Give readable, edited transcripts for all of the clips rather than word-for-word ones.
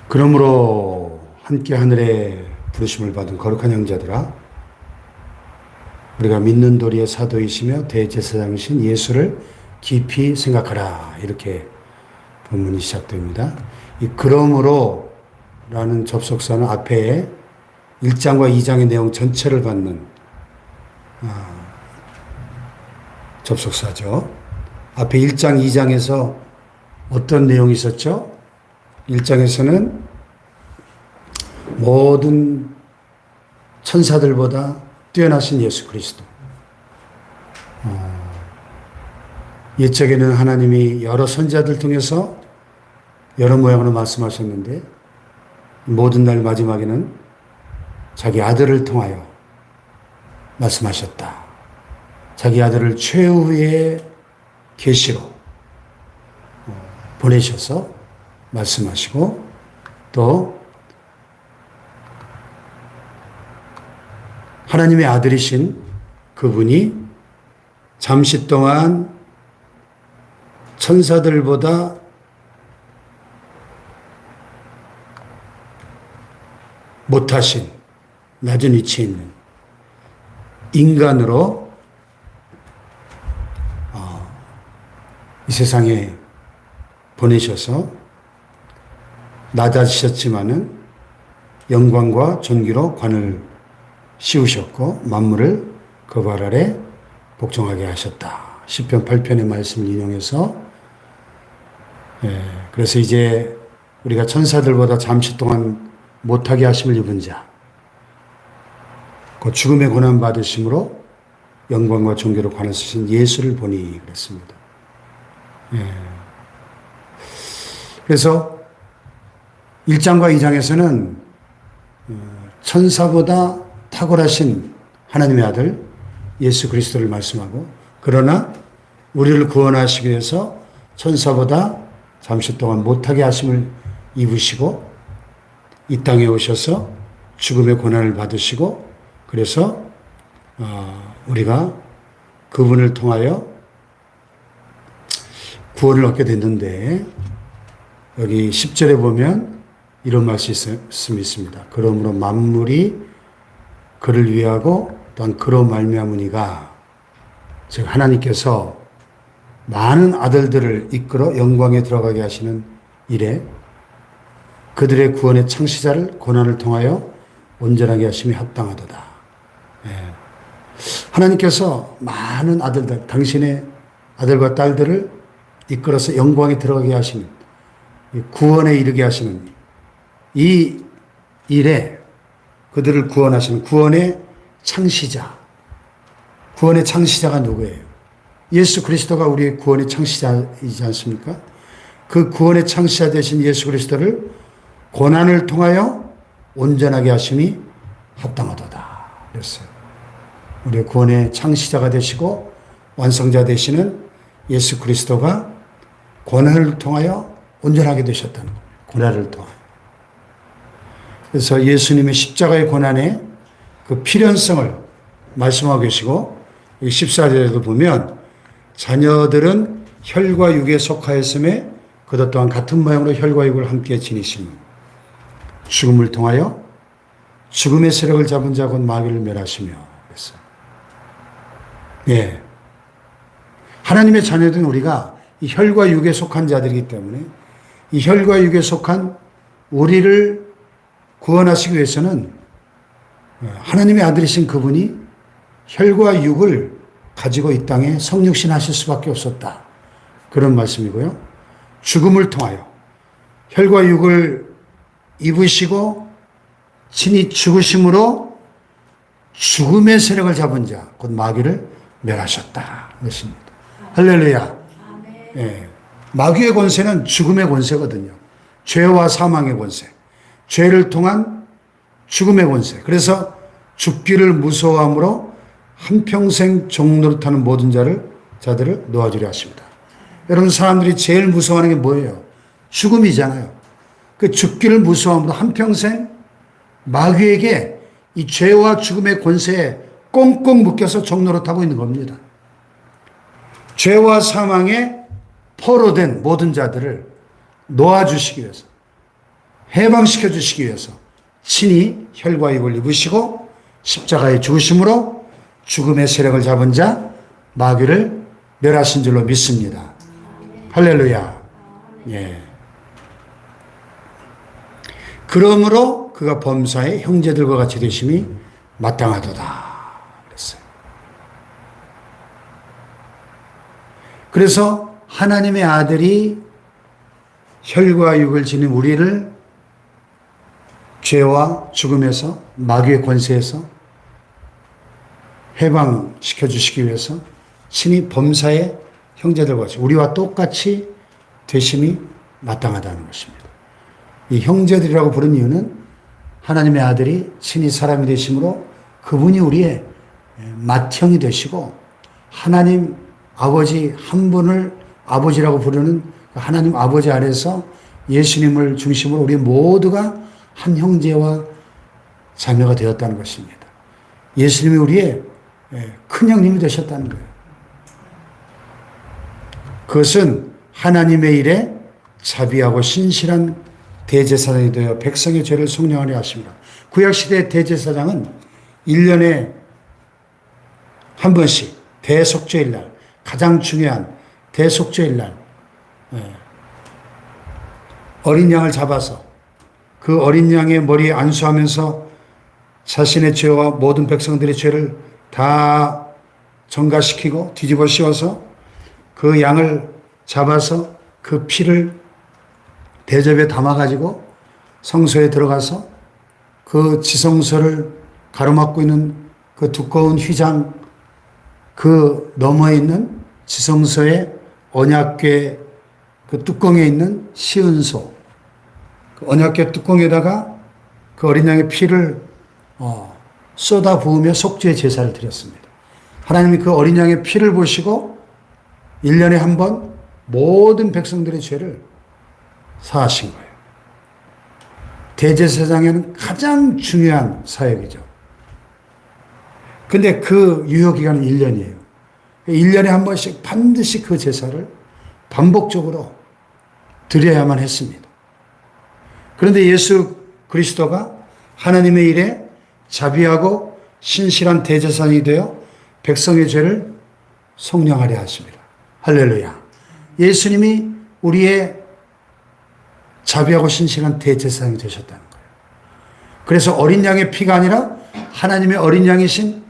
그러므로 함께 하늘에 부르심을 받은 거룩한 형제들아, 우리가 믿는 도리의 사도이시며 대제사장이신 예수를 깊이 생각하라. 이렇게 본문이 시작됩니다. 이 그러므로 라는 접속사는 앞에 1장과 2장의 내용 전체를 받는 접속사죠. 앞에 1장, 2장에서 어떤 내용이 있었죠? 1장에서는 모든 천사들보다 뛰어나신 예수 그리스도. 옛적에는 하나님이 여러 선지자들 통해서 여러 모양으로 말씀하셨는데 모든 날 마지막에는 자기 아들을 통하여 말씀하셨다. 자기 아들을 최후의 계시로 보내셔서 말씀하시고 또 하나님의 아들이신 그분이 잠시 동안 천사들보다 못하신 낮은 위치에 있는 인간으로 이 세상에 보내셔서 낮아지셨지만은 영광과 존귀로 관을 씌우셨고 만물을 그 발 아래 복종하게 하셨다. 시편 8편의 말씀을 인용해서 그래서 이제 우리가 천사들보다 잠시 동안 못하게 하심을 입은 자, 그 죽음의 고난 받으심으로 영광과 존귀로 관을 쓰신 예수를 보니 그랬습니다. 그래서 1장과 2장에서는 천사보다 탁월하신 하나님의 아들 예수 그리스도를 말씀하고, 그러나 우리를 구원하시기 위해서 천사보다 잠시 동안 못하게 하심을 입으시고 이 땅에 오셔서 죽음의 고난을 받으시고, 그래서 우리가 그분을 통하여 구원을 얻게 됐는데, 여기 10절에 보면 이런 말씀이 있습니다. 그러므로 만물이 그를 위하고 또한 그로 말미암으니가, 즉 하나님께서 많은 아들들을 이끌어 영광에 들어가게 하시는 일에 그들의 구원의 창시자를 고난을 통하여 온전하게 하심이 합당하도다. 하나님께서 많은 아들들, 당신의 아들과 딸들을 이끌어서 영광에 들어가게 하시는, 구원에 이르게 하시는 이 일에 그들을 구원하시는 구원의 창시자. 구원의 창시자가 누구예요? 예수 그리스도가 우리의 구원의 창시자이지 않습니까? 그 구원의 창시자 되신 예수 그리스도를 고난을 통하여 온전하게 하심이 합당하도다. 그랬어요. 우리의 구원의 창시자가 되시고 완성자 되시는 예수 그리스도가 고난을 통하여 온전하게 되셨다는 겁니다. 고난을 통하여. 그래서 예수님의 십자가의 고난의 그 필연성을 말씀하고 계시고, 14절에도 보면 자녀들은 혈과 육에 속하였음에 그것 또한 같은 모양으로 혈과 육을 함께 지니시며 죽음을 통하여 죽음의 세력을 잡은 자 곧 마귀를 멸하시며 그랬어요. 하나님의 자녀들은 우리가 이 혈과 육에 속한 자들이기 때문에 이 혈과 육에 속한 우리를 구원하시기 위해서는 하나님의 아들이신 그분이 혈과 육을 가지고 이 땅에 성육신하실 수밖에 없었다. 그런 말씀이고요. 죽음을 통하여 혈과 육을 입으시고 친히 죽으심으로 죽음의 세력을 잡은 자, 곧 마귀를 멸하셨다. 그렇습니다. 할렐루야. 마귀의 권세는 죽음의 권세거든요. 죄와 사망의 권세. 죄를 통한 죽음의 권세. 그래서 죽기를 무서워함으로 한평생 종노릇하는 모든 자들을 놓아주려 하십니다. 여러분, 사람들이 제일 무서워하는 게 뭐예요? 죽음이잖아요. 그 죽기를 무서워함으로 한평생 마귀에게 이 죄와 죽음의 권세에 꽁꽁 묶여서 종노릇하고 있는 겁니다. 죄와 사망에 포로된 모든 자들을 놓아주시기 위해서, 해방시켜 주시기 위해서 친히 혈과 육을 입으시고 십자가에 죽으심으로 죽음의 세력을 잡은 자 마귀를 멸하신 줄로 믿습니다. 할렐루야. 예. 그러므로 그가 범사의 형제들과 같이 되심이 마땅하도다 그랬어요. 그래서 하나님의 아들이 혈과 육을 지닌 우리를 죄와 죽음에서 마귀의 권세에서 해방시켜 주시기 위해서 친히 범사의 형제들과 같이 우리와 똑같이 되심이 마땅하다는 것입니다. 이 형제들이라고 부른 이유는 하나님의 아들이 친히 사람이 되심으로 그분이 우리의 맏형이 되시고 하나님 아버지 한 분을 아버지라고 부르는 하나님 아버지 아래서 예수님을 중심으로 우리 모두가 한 형제와 자매가 되었다는 것입니다. 예수님이 우리의 큰 형님이 되셨다는 거예요. 그것은 하나님의 일에 자비하고 신실한 대제사장이 되어 백성의 죄를 속량하려 하십니다. 구약시대 대제사장은 1년에 한 번씩 대속죄일날, 가장 중요한 대속죄일날 어린 양을 잡아서 그 어린 양의 머리에 안수하면서 자신의 죄와 모든 백성들의 죄를 다 전가시키고 뒤집어 씌워서 그 양을 잡아서 그 피를 대접에 담아가지고 성소에 들어가서 그 지성소를 가로막고 있는 그 두꺼운 휘장 그 너머에 있는 지성소의 언약궤 그 뚜껑에 있는 시은소 그 언약궤 뚜껑에다가 그 어린 양의 피를 쏟아 부으며 속죄의 제사를 드렸습니다. 하나님이 그 어린 양의 피를 보시고 1년에 한 번 모든 백성들의 죄를 사하신 거예요. 대제사장에는 가장 중요한 사역이죠. 근데 그 유효기간은 1년이에요. 1년에 한 번씩 반드시 그 제사를 반복적으로 드려야만 했습니다. 그런데 예수 그리스도가 하나님의 일에 자비하고 신실한 대제사장이 되어 백성의 죄를 속량하려 하십니다. 할렐루야. 예수님이 우리의 자비하고 신실한 대제사장이 되셨다는 거예요. 그래서 어린 양의 피가 아니라 하나님의 어린 양이신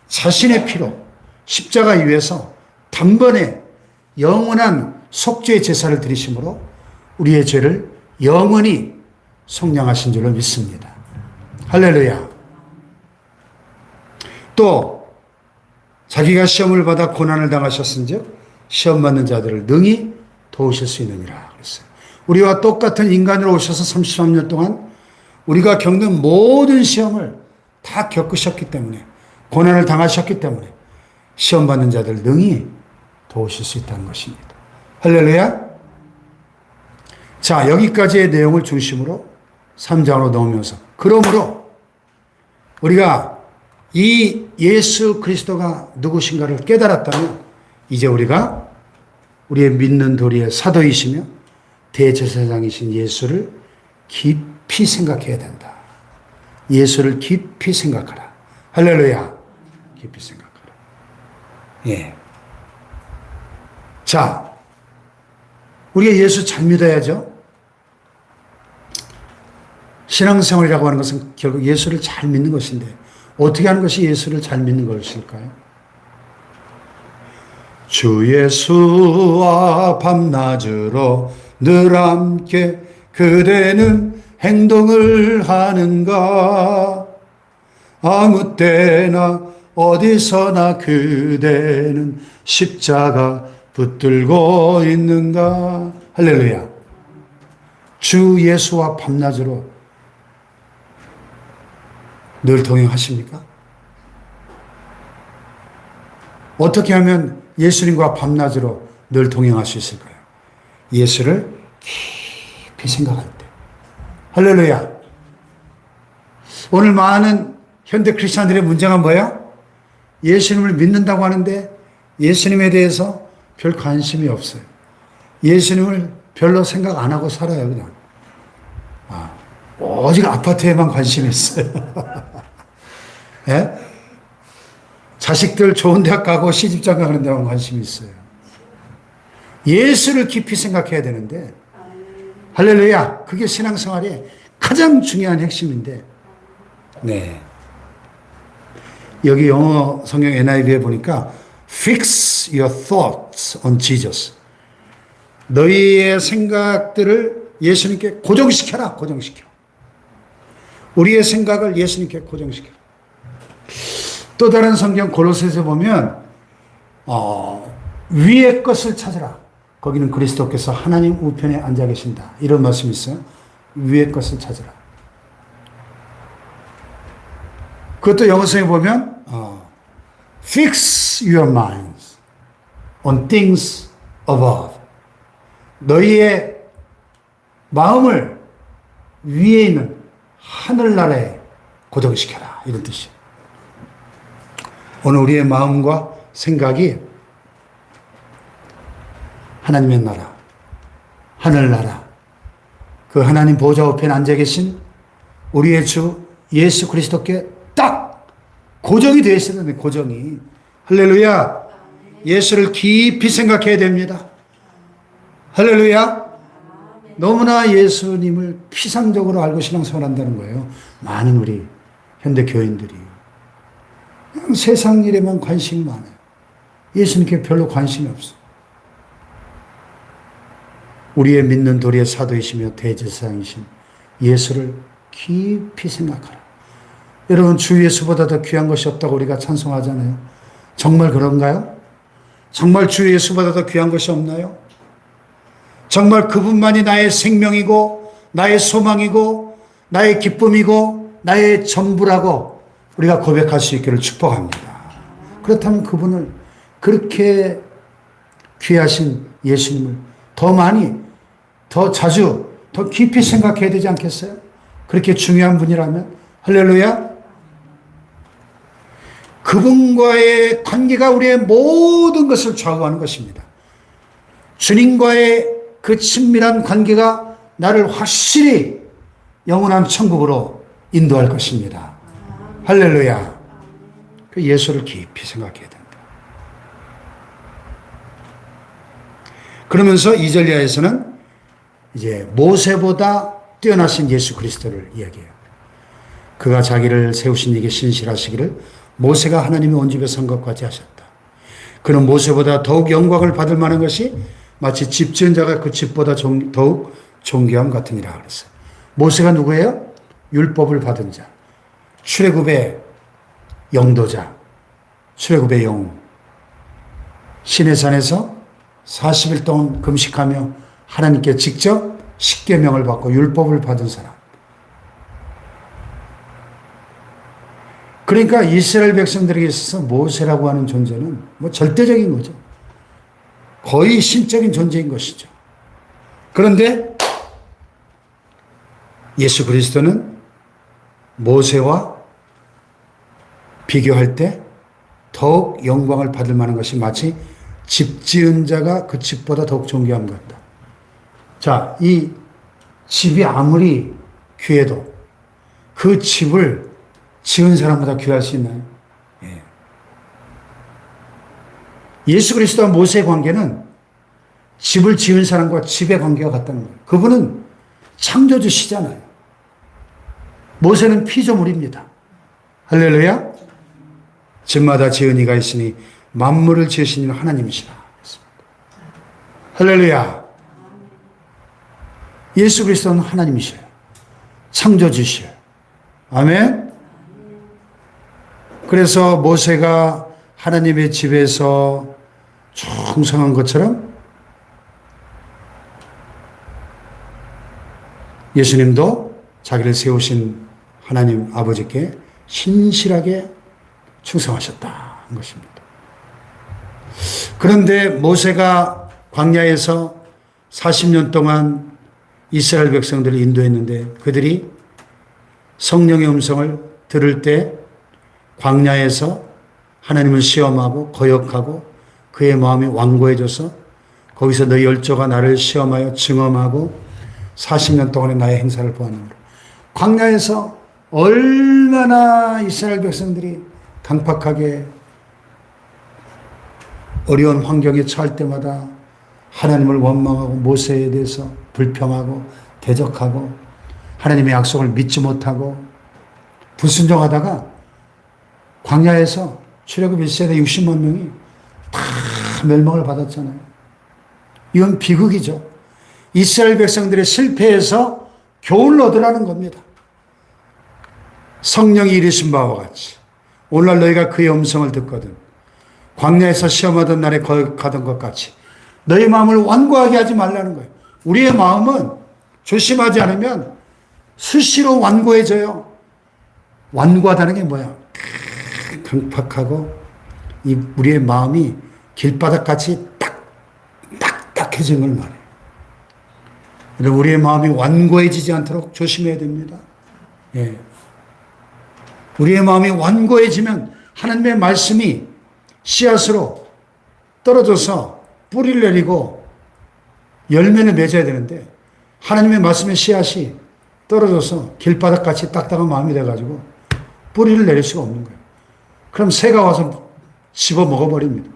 자신의 피로 십자가 위에서 단번에 영원한 속죄의 제사를 드리심으로 우리의 죄를 영원히 속량하신 줄로 믿습니다. 할렐루야. 또 자기가 시험을 받아 고난을 당하셨은즉 시험 받는 자들을 능히 도우실 수 있느니라 그랬어요. 우리와 똑같은 인간으로 오셔서 33년 동안 우리가 겪는 모든 시험을 다 겪으셨기 때문에 고난을 당하셨기 때문에 시험 받는 자들 능히 도우실 수 있다는 것입니다. 할렐루야. 자, 여기까지의 내용을 중심으로 3장으로 넘으면서 그러므로 우리가 이 예수 그리스도가 누구신가를 깨달았다면 이제 우리가 우리의 믿는 도리의 사도이시며 대제사장이신 예수를 깊이 생각해야 된다. 예수를 깊이 생각하라. 할렐루야. 깊이 생각하라. 예. 자, 우리가 예수 잘 믿어야죠. 신앙생활이라고 하는 것은 결국 예수를 잘 믿는 것인데 어떻게 하는 것이 예수를 잘 믿는 것일까요? 주 예수와 밤낮으로 늘 함께 그대는 행동을 하는가? 아무 때나 어디서나 그대는 십자가 붙들고 있는가? 할렐루야. 주 예수와 밤낮으로 늘 동행하십니까? 어떻게 하면 예수님과 밤낮으로 늘 동행할 수 있을까요? 예수를 깊이 생각할 때. 할렐루야. 오늘 많은 현대 크리스찬들의 문제가 뭐예요? 예수님을 믿는다고 하는데 예수님에 대해서 별 관심이 없어요. 예수님을 별로 생각 안 하고 살아요, 그냥. 오직 아파트에만 관심이 있어요. 예? 자식들 좋은 대학 가고 시집장 가는 데만 관심이 있어요. 예수를 깊이 생각해야 되는데, 할렐루야. 그게 신앙생활의 가장 중요한 핵심인데, 네. 여기 영어 성경 NIV에 보니까 Fix your thoughts on Jesus. 너희의 생각들을 예수님께 고정시켜라. 고정시켜. 우리의 생각을 예수님께 고정시켜. 또 다른 성경 골로새서 보면 위의 것을 찾으라. 거기는 그리스도께서 하나님 우편에 앉아 계신다. 이런 말씀이 있어요. 위의 것을 찾으라. 그것도 영어성에 보면 Fix your minds on things above. 너희의 마음을 위에 있는 하늘나라에 고정시켜라. 이런 뜻이에요. 오늘 우리의 마음과 생각이 하나님의 나라, 하늘나라, 그 하나님 보좌 우편에 앉아 계신 우리의 주 예수 그리스도께 딱 고정이 되어 있어야 되는데, 고정이. 할렐루야. 예수를 깊이 생각해야 됩니다. 할렐루야. 너무나 예수님을 피상적으로 알고 신앙생활 한다는 거예요. 많은 우리 현대 교인들이. 그냥 세상 일에만 관심이 많아요. 예수님께 별로 관심이 없어. 우리의 믿는 도리의 사도이시며 대제사장이신 예수를 깊이 생각하라. 여러분, 주 예수보다 더 귀한 것이 없다고 우리가 찬송하잖아요. 정말 그런가요? 정말 주 예수보다 더 귀한 것이 없나요? 정말 그분만이 나의 생명이고 나의 소망이고 나의 기쁨이고 나의 전부라고 우리가 고백할 수 있기를 축복합니다. 그렇다면 그분을, 그렇게 귀하신 예수님을 더 많이, 더 자주, 더 깊이 생각해야 되지 않겠어요? 그렇게 중요한 분이라면. 할렐루야. 그분과의 관계가 우리의 모든 것을 좌우하는 것입니다. 주님과의 그 친밀한 관계가 나를 확실히 영원한 천국으로 인도할 것입니다. 할렐루야. 그 예수를 깊이 생각해야 된다. 그러면서 2절 이하에서는 이제 모세보다 뛰어나신 예수 그리스도를 이야기해요. 그가 자기를 세우신 이게 신실하시기를 모세가 하나님의 온 집에 선 것까지 하셨다. 그는 모세보다 더욱 영광을 받을 만한 것이 마치 집 지은 자가 그 집보다 더욱 존귀함 같으니라 그랬어요. 모세가 누구예요? 율법을 받은 자, 출애굽의 영도자, 출애굽의 영. 시내산에서 40일 동안 금식하며 하나님께 직접 십계명을 받고 율법을 받은 사람. 그러니까 이스라엘 백성들에게 있어서 모세라고 하는 존재는 뭐 절대적인 거죠. 거의 신적인 존재인 것이죠. 그런데 예수 그리스도는 모세와 비교할 때 더욱 영광을 받을 만한 것이 마치 집 지은 자가 그 집보다 더욱 존귀함 같다. 자, 이 집이 아무리 귀해도 그 집을 지은 사람보다 귀할 수 있나요? 예. 예수 그리스도와 모세의 관계는 집을 지은 사람과 집의 관계가 같다는 거예요. 그분은 창조주시잖아요. 모세는 피조물입니다. 할렐루야. 집마다 지은 이가 있으니 만물을 지으신 이는 하나님이시라. 할렐루야. 예수 그리스도는 하나님이셔요. 창조주시요. 아멘. 그래서 모세가 하나님의 집에서 충성한 것처럼 예수님도 자기를 세우신 하나님 아버지께 신실하게 충성하셨다는 것입니다. 그런데 모세가 광야에서 40년 동안 이스라엘 백성들을 인도했는데 그들이 성령의 음성을 들을 때 광야에서 하나님을 시험하고 거역하고 그의 마음이 완고해져서 거기서 너희 열조가 나를 시험하여 증험하고 40년 동안의 나의 행사를 보았느니라. 광야에서 얼마나 이스라엘 백성들이 강팍하게 어려운 환경에 처할 때마다 하나님을 원망하고 모세에 대해서 불평하고 대적하고 하나님의 약속을 믿지 못하고 불순종하다가 광야에서 출애굽 1세대 60만 명이 다 멸망을 받았잖아요. 이건 비극이죠. 이스라엘 백성들의 실패에서 교훈을 얻으라는 겁니다. 성령이 이르신 바와 같이 오늘날 너희가 그의 음성을 듣거든 광야에서 시험하던 날에 거역하던 것 같이 너희 마음을 완고하게 하지 말라는 거예요. 우리의 마음은 조심하지 않으면 수시로 완고해져요. 완고하다는 게 뭐야? 강팍하고 우리의 마음이 길바닥같이 딱딱해진 걸 말해요. 우리의 마음이 완고해지지 않도록 조심해야 됩니다. 예. 우리의 마음이 완고해지면 하나님의 말씀이 씨앗으로 떨어져서 뿌리를 내리고 열매를 맺어야 되는데 하나님의 말씀의 씨앗이 떨어져서 길바닥같이 딱딱한 마음이 돼가지고 뿌리를 내릴 수가 없는 거예요. 그럼 새가 와서 씹어 먹어버립니다.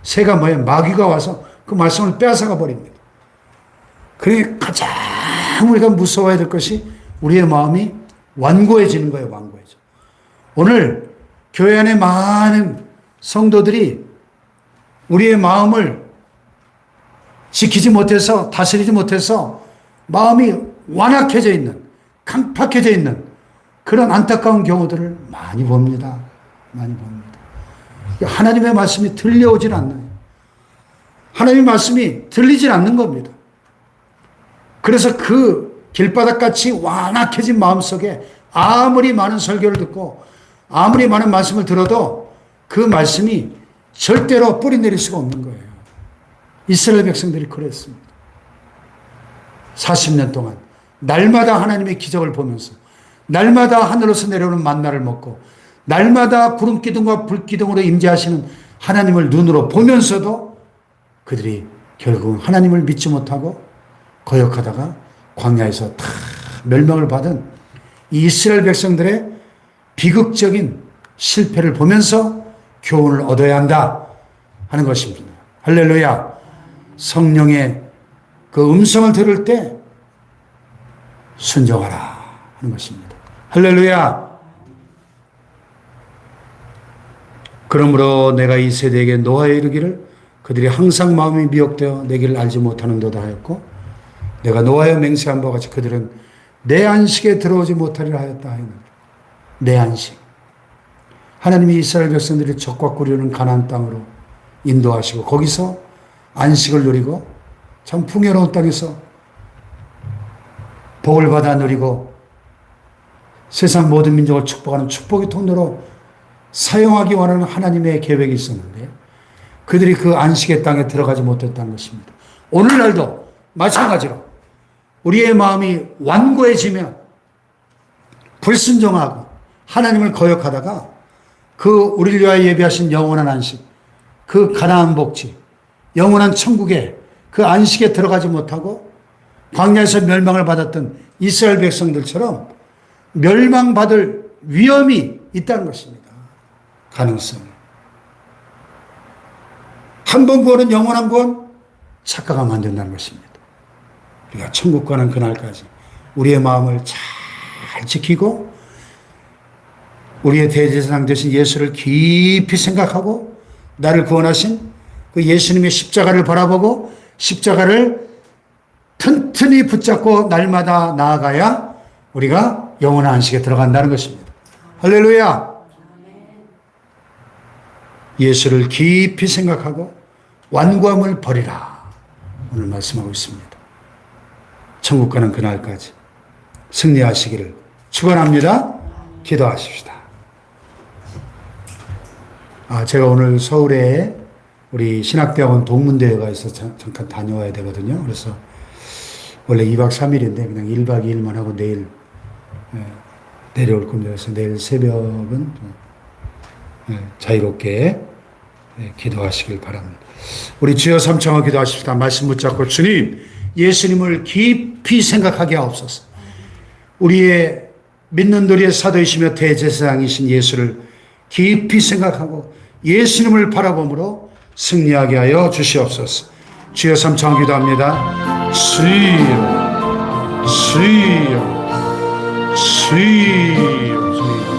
새가 뭐예요? 마귀가 와서 그 말씀을 빼앗아가 버립니다. 그러니 가장 우리가 무서워해야 될 것이 우리의 마음이 완고해지는 거예요. 완고해져. 오늘 교회 안에 많은 성도들이 우리의 마음을 지키지 못해서 다스리지 못해서 마음이 완악해져 있는 강팍해져 있는 그런 안타까운 경우들을 많이 봅니다. 많이 봅니다. 하나님의 말씀이 들려오질 않나요? 하나님의 말씀이 들리질 않는 겁니다. 그래서 그 길바닥같이 완악해진 마음속에 아무리 많은 설교를 듣고 아무리 많은 말씀을 들어도 그 말씀이 절대로 뿌리 내릴 수가 없는 거예요. 이스라엘 백성들이 그랬습니다. 40년 동안 날마다 하나님의 기적을 보면서 날마다 하늘로서 내려오는 만나를 먹고 날마다 구름 기둥과 불 기둥으로 임재하시는 하나님을 눈으로 보면서도 그들이 결국은 하나님을 믿지 못하고 거역하다가 광야에서 다 멸망을 받은 이 이스라엘 백성들의 비극적인 실패를 보면서 교훈을 얻어야 한다 하는 것입니다. 할렐루야. 성령의 그 음성을 들을 때 순종하라 하는 것입니다. 할렐루야. 그러므로 내가 이 세대에게 노하여 이르기를 그들이 항상 마음이 미혹되어 내 길을 알지 못하는도다 하였고 내가 노하여 맹세한 바와 같이 그들은 내 안식에 들어오지 못하리라 하였다 하였느니라. 내 안식. 하나님이 이스라엘 백성들이 적과 꾸려는 가나안 땅으로 인도하시고 거기서 안식을 누리고 참 풍요로운 땅에서 복을 받아 누리고 세상 모든 민족을 축복하는 축복의 통로로 사용하기 원하는 하나님의 계획이 있었는데 그들이 그 안식의 땅에 들어가지 못했다는 것입니다. 오늘날도 마찬가지로 우리의 마음이 완고해지면 불순종하고 하나님을 거역하다가 그 우리를 위하여 예비하신 영원한 안식, 그 가나안 복지, 영원한 천국에 그 안식에 들어가지 못하고 광야에서 멸망을 받았던 이스라엘 백성들처럼 멸망받을 위험이 있다는 것입니다. 가능성이. 한 번 구원은 영원한 구원 착각하면 안 된다는 것입니다. 우리가 천국 가는 그날까지 우리의 마음을 잘 지키고 우리의 대제사장 되신 예수를 깊이 생각하고 나를 구원하신 그 예수님의 십자가를 바라보고 십자가를 튼튼히 붙잡고 날마다 나아가야 우리가 영원한 안식에 들어간다는 것입니다. 할렐루야. 예수를 깊이 생각하고 완고함을 버리라. 오늘 말씀하고 있습니다. 천국 가는 그날까지 승리하시기를 축원합니다. 기도하십시다. 제가 오늘 서울에 우리 신학대학원 동문대회가 있어서 잠깐 다녀와야 되거든요. 그래서 원래 2박 3일인데 그냥 1박 2일만 하고 내일 내려올 겁니다. 그래서 내일 새벽은 자유롭게 기도하시길 바랍니다. 우리 주여 삼창하고 기도하십시다. 말씀 붙잡고 주님, 예수님을 깊이 생각하게 하옵소서. 우리의 믿는 우리의 사도이시며 대제사장이신 예수를 깊이 생각하고 예수님을 바라봄으로 승리하게 하여 주시옵소서. 주여 삼창 기도합니다. 주여 주여 주여 주여.